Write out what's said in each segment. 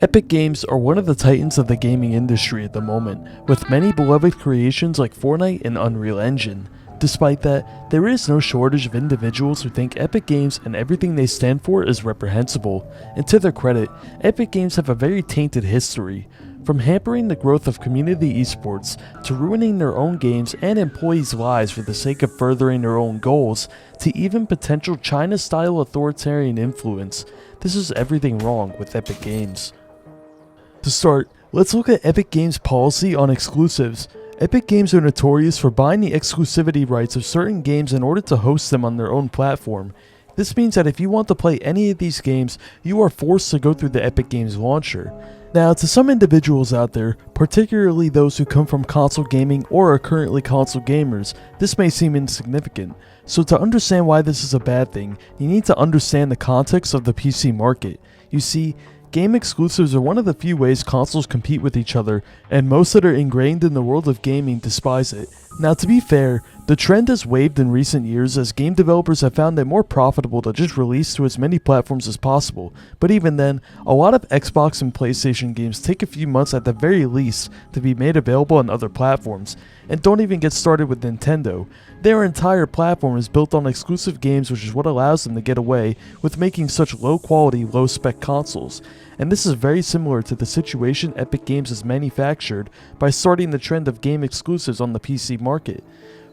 Epic Games are one of the titans of the gaming industry at the moment, with many beloved creations like Fortnite and Unreal Engine. Despite that, there is no shortage of individuals who think Epic Games and everything they stand for is reprehensible, and to their credit, Epic Games have a very tainted history. From hampering the growth of community esports, to ruining their own games and employees' lives for the sake of furthering their own goals, to even potential China-style authoritarian influence, this is everything wrong with Epic Games. To start, let's look at Epic Games' policy on exclusives. Epic Games are notorious for buying the exclusivity rights of certain games in order to host them on their own platform. This means that if you want to play any of these games, you are forced to go through the Epic Games launcher. Now, to some individuals out there, particularly those who come from console gaming or are currently console gamers, this may seem insignificant. So to understand why this is a bad thing, you need to understand the context of the PC market. You see, game exclusives are one of the few ways consoles compete with each other, and most that are ingrained in the world of gaming despise it. Now, to be fair, the trend has waved in recent years as game developers have found it more profitable to just release to as many platforms as possible, but even then, a lot of Xbox and PlayStation games take a few months at the very least to be made available on other platforms. And don't even get started with Nintendo. Their entire platform is built on exclusive games, which is what allows them to get away with making such low quality, low spec consoles. And this is very similar to the situation Epic Games has manufactured by starting the trend of game exclusives on the PC market.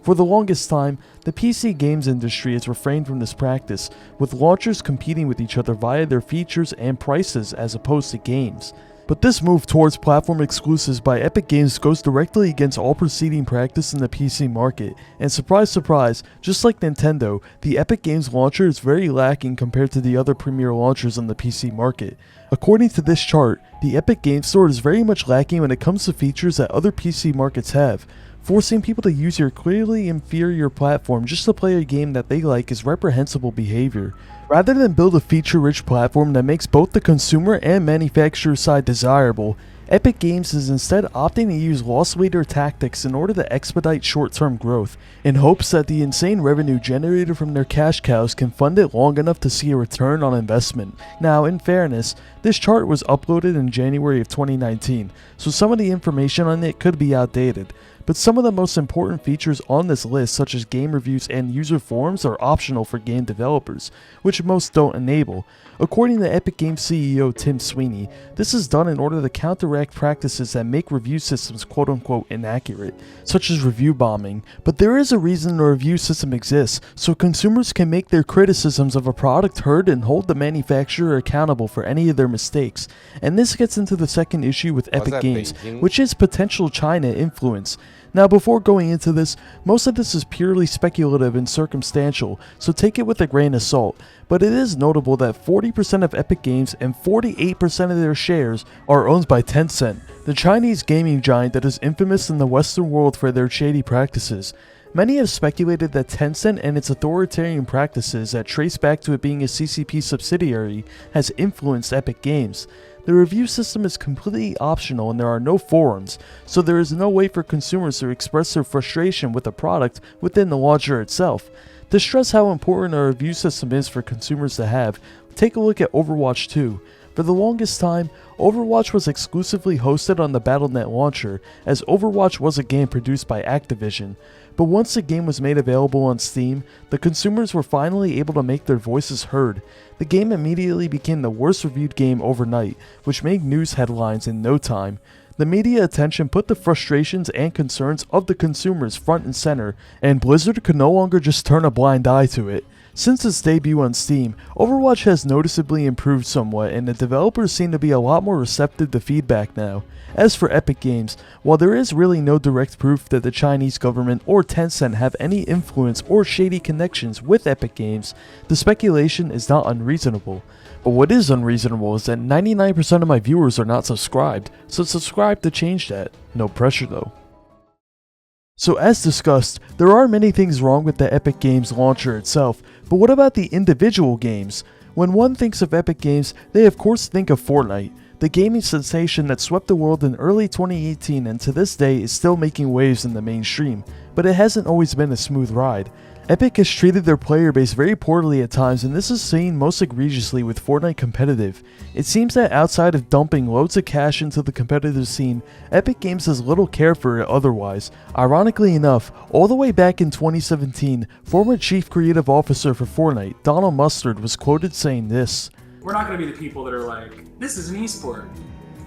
For the longest time, the PC games industry has refrained from this practice, with launchers competing with each other via their features and prices as opposed to games. But this move towards platform exclusives by Epic Games goes directly against all preceding practice in the PC market, and surprise surprise, just like Nintendo, the Epic Games launcher is very lacking compared to the other premier launchers on the PC market. According to this chart, the Epic Games Store is very much lacking when it comes to features that other PC markets have. Forcing people to use your clearly inferior platform just to play a game that they like is reprehensible behavior. Rather than build a feature-rich platform that makes both the consumer and manufacturer side desirable, Epic Games is instead opting to use loss leader tactics in order to expedite short-term growth, in hopes that the insane revenue generated from their cash cows can fund it long enough to see a return on investment. Now, in fairness, this chart was uploaded in January of 2019, so some of the information on it could be outdated. But some of the most important features on this list, such as game reviews and user forums, are optional for game developers, which most don't enable. According to Epic Games CEO Tim Sweeney, this is done in order to counteract practices that make review systems quote-unquote inaccurate, such as review bombing. But there is a reason the review system exists, so consumers can make their criticisms of a product heard and hold the manufacturer accountable for any of their mistakes. And this gets into the second issue with Epic Games, which is potential China influence. Now, before going into this, most of this is purely speculative and circumstantial, so take it with a grain of salt, but it is notable that 40% of Epic Games and 48% of their shares are owned by Tencent, the Chinese gaming giant that is infamous in the Western world for their shady practices. Many have speculated that Tencent and its authoritarian practices that trace back to it being a CCP subsidiary has influenced Epic Games. The review system is completely optional and there are no forums, so there is no way for consumers to express their frustration with the product within the launcher itself. To stress how important a review system is for consumers to have, take a look at Overwatch 2. For the longest time, Overwatch was exclusively hosted on the Battle.net launcher, as Overwatch was a game produced by Activision. But once the game was made available on Steam, the consumers were finally able to make their voices heard. The game immediately became the worst reviewed game overnight, which made news headlines in no time. The media attention put the frustrations and concerns of the consumers front and center, and Blizzard could no longer just turn a blind eye to it. Since its debut on Steam, Overwatch has noticeably improved somewhat, and the developers seem to be a lot more receptive to feedback now. As for Epic Games, while there is really no direct proof that the Chinese government or Tencent have any influence or shady connections with Epic Games, the speculation is not unreasonable. But what is unreasonable is that 99% of my viewers are not subscribed, so subscribe to change that. No pressure though. So as discussed, there are many things wrong with the Epic Games launcher itself, but what about the individual games? When one thinks of Epic Games, they of course think of Fortnite, the gaming sensation that swept the world in early 2018 and to this day is still making waves in the mainstream, but it hasn't always been a smooth ride. Epic has treated their player base very poorly at times, and this is seen most egregiously with Fortnite Competitive. It seems that outside of dumping loads of cash into the competitive scene, Epic Games has little care for it otherwise. Ironically enough, all the way back in 2017, former Chief Creative Officer for Fortnite, Donald Mustard, was quoted saying this: "We're not going to be the people that are like, this is an esport.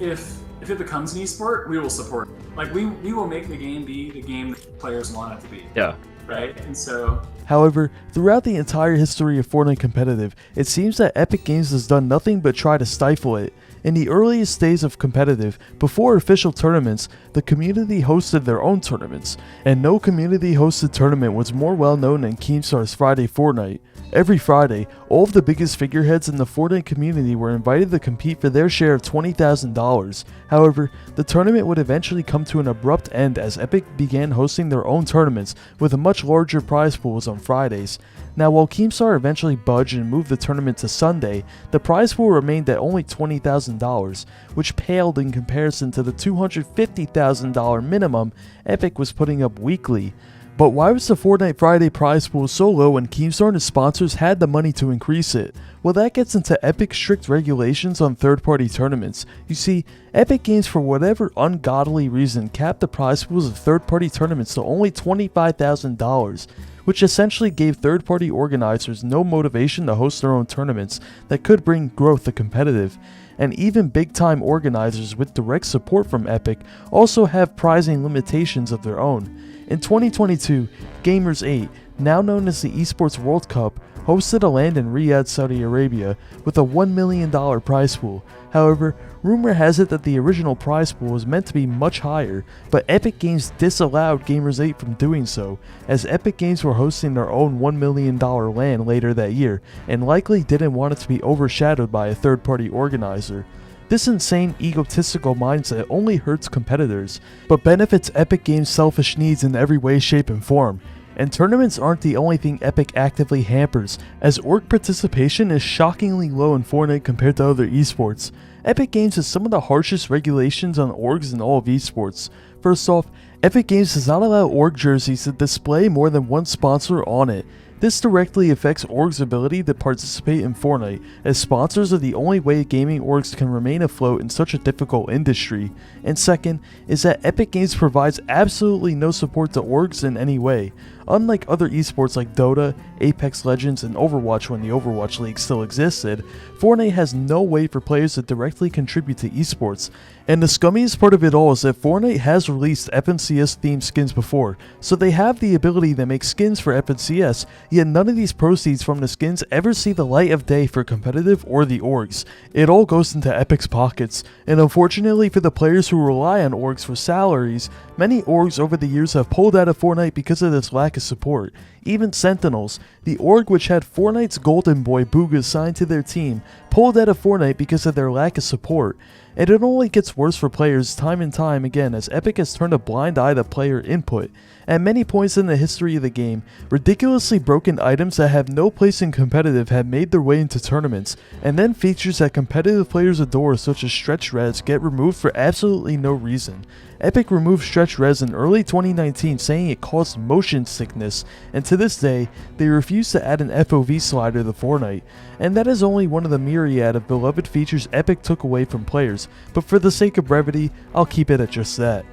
If it becomes an esport, we will support it. Like, we will make the game be the game that players want it to be." Yeah. Right? And so... However, throughout the entire history of Fortnite Competitive, it seems that Epic Games has done nothing but try to stifle it. In the earliest days of competitive, before official tournaments, the community hosted their own tournaments, and no community-hosted tournament was more well known than Keemstar's Friday Fortnite. Every Friday, all of the biggest figureheads in the Fortnite community were invited to compete for their share of $20,000. However, the tournament would eventually come to an abrupt end as Epic began hosting their own tournaments with a much larger prize pools on Fridays. Now, while Keemstar eventually budged and moved the tournament to Sunday, the prize pool remained at only $20,000, which paled in comparison to the $250,000 minimum Epic was putting up weekly. But why was the Fortnite Friday prize pool so low when Keemstar and his sponsors had the money to increase it? Well, that gets into Epic's strict regulations on third-party tournaments. You see, Epic Games, for whatever ungodly reason, capped the prize pools of third-party tournaments to only $25,000, which essentially gave third-party organizers no motivation to host their own tournaments that could bring growth to competitive. And even big-time organizers with direct support from Epic also have pricing limitations of their own. In 2022, Gamers 8, now known as the Esports World Cup, hosted a LAN in Riyadh, Saudi Arabia, with a $1 million prize pool. However, rumor has it that the original prize pool was meant to be much higher, but Epic Games disallowed Gamers 8 from doing so, as Epic Games were hosting their own $1 million LAN later that year, and likely didn't want it to be overshadowed by a third-party organizer. This insane egotistical mindset only hurts competitors, but benefits Epic Games' selfish needs in every way, shape, and form. And tournaments aren't the only thing Epic actively hampers, as org participation is shockingly low in Fortnite compared to other esports. Epic Games has some of the harshest regulations on orgs in all of esports. First off, Epic Games does not allow org jerseys to display more than one sponsor on it. This directly affects orgs' ability to participate in Fortnite, as sponsors are the only way gaming orgs can remain afloat in such a difficult industry. And second, is that Epic Games provides absolutely no support to orgs in any way. Unlike other esports like Dota, Apex Legends, and Overwatch when the Overwatch League still existed, Fortnite has no way for players to directly contribute to esports. And the scummiest part of it all is that Fortnite has released FNCS themed skins before, so they have the ability to make skins for FNCS, yet none of these proceeds from the skins ever see the light of day for competitive or the orgs. It all goes into Epic's pockets, and unfortunately for the players who rely on orgs for salaries, many orgs over the years have pulled out of Fortnite because of this lack of support. Even Sentinels, the org which had Fortnite's golden boy Booga signed to their team, pulled out of Fortnite because of their lack of support. And it only gets worse for players time and time again as Epic has turned a blind eye to player input. At many points in the history of the game, ridiculously broken items that have no place in competitive have made their way into tournaments, and then features that competitive players adore such as stretch res get removed for absolutely no reason. Epic removed stretch res in early 2019 saying it caused motion sickness, and to this day, they refuse to add an FOV slider to Fortnite. And that is only one of the myriad of beloved features Epic took away from players, but for the sake of brevity, I'll keep it at just that.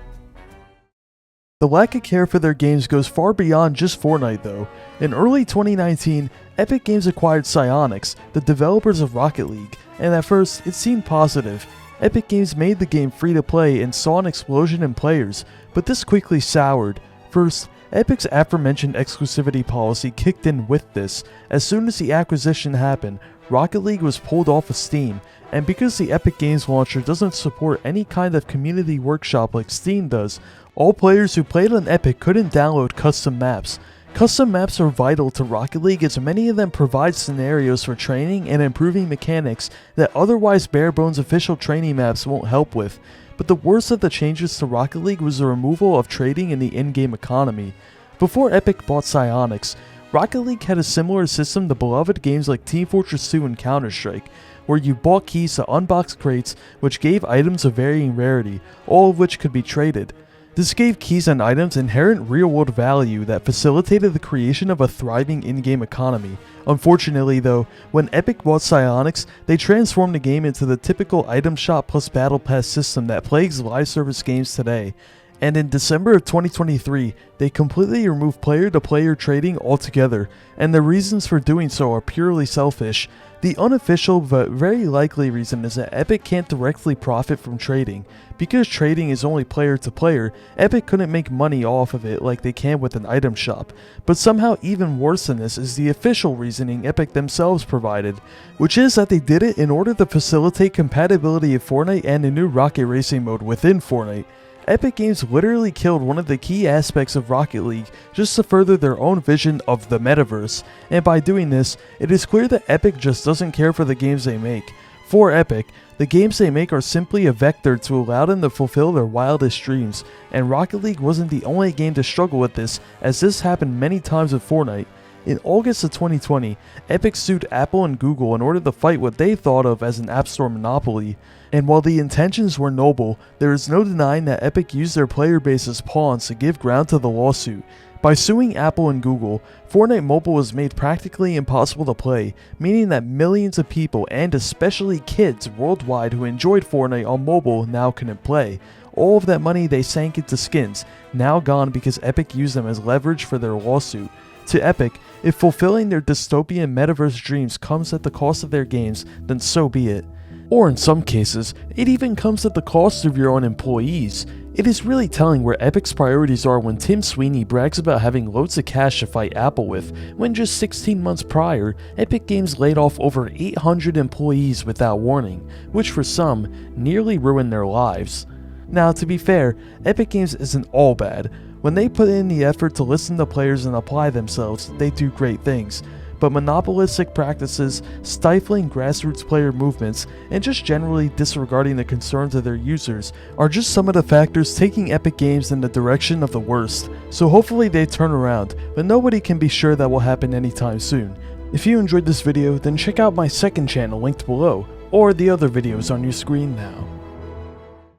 The lack of care for their games goes far beyond just Fortnite though. In early 2019, Epic Games acquired Psyonix, the developers of Rocket League, and at first, it seemed positive. Epic Games made the game free to play and saw an explosion in players, but this quickly soured. First, Epic's aforementioned exclusivity policy kicked in with this. As soon as the acquisition happened, Rocket League was pulled off of Steam, and because the Epic Games launcher doesn't support any kind of community workshop like Steam does, all players who played on Epic couldn't download custom maps. Custom maps are vital to Rocket League as many of them provide scenarios for training and improving mechanics that otherwise bare-bones official training maps won't help with. But the worst of the changes to Rocket League was the removal of trading in the in-game economy. Before Epic bought Psyonix, Rocket League had a similar system to beloved games like Team Fortress 2 and Counter-Strike, where you bought keys to unboxed crates which gave items of varying rarity, all of which could be traded. This gave keys and items inherent real-world value that facilitated the creation of a thriving in-game economy. Unfortunately though, when Epic bought Psyonix, they transformed the game into the typical item shop plus battle pass system that plagues live service games today. And in December of 2023, they completely removed player-to-player trading altogether, and the reasons for doing so are purely selfish. The unofficial but very likely reason is that Epic can't directly profit from trading. Because trading is only player to player, Epic couldn't make money off of it like they can with an item shop. But somehow even worse than this is the official reasoning Epic themselves provided, which is that they did it in order to facilitate compatibility of Fortnite and a new rocket racing mode within Fortnite. Epic Games literally killed one of the key aspects of Rocket League just to further their own vision of the metaverse, and by doing this, it is clear that Epic just doesn't care for the games they make. For Epic, the games they make are simply a vector to allow them to fulfill their wildest dreams, and Rocket League wasn't the only game to struggle with this, as this happened many times with Fortnite. In August of 2020, Epic sued Apple and Google in order to fight what they thought of as an App Store monopoly. And while the intentions were noble, there is no denying that Epic used their player base as pawns to give ground to the lawsuit. By suing Apple and Google, Fortnite Mobile was made practically impossible to play, meaning that millions of people, and especially kids worldwide who enjoyed Fortnite on mobile, now couldn't play. All of that money they sank into skins, now gone because Epic used them as leverage for their lawsuit. To Epic, if fulfilling their dystopian metaverse dreams comes at the cost of their games, then so be it. Or in some cases, it even comes at the cost of your own employees. It is really telling where Epic's priorities are when Tim Sweeney brags about having loads of cash to fight Apple with, when just 16 months prior, Epic Games laid off over 800 employees without warning, which for some, nearly ruined their lives. Now to be fair, Epic Games isn't all bad. When they put in the effort to listen to players and apply themselves, they do great things. But monopolistic practices, stifling grassroots player movements, and just generally disregarding the concerns of their users are just some of the factors taking Epic Games in the direction of the worst. So hopefully they turn around, but nobody can be sure that will happen anytime soon. If you enjoyed this video, then check out my second channel linked below, or the other videos on your screen now.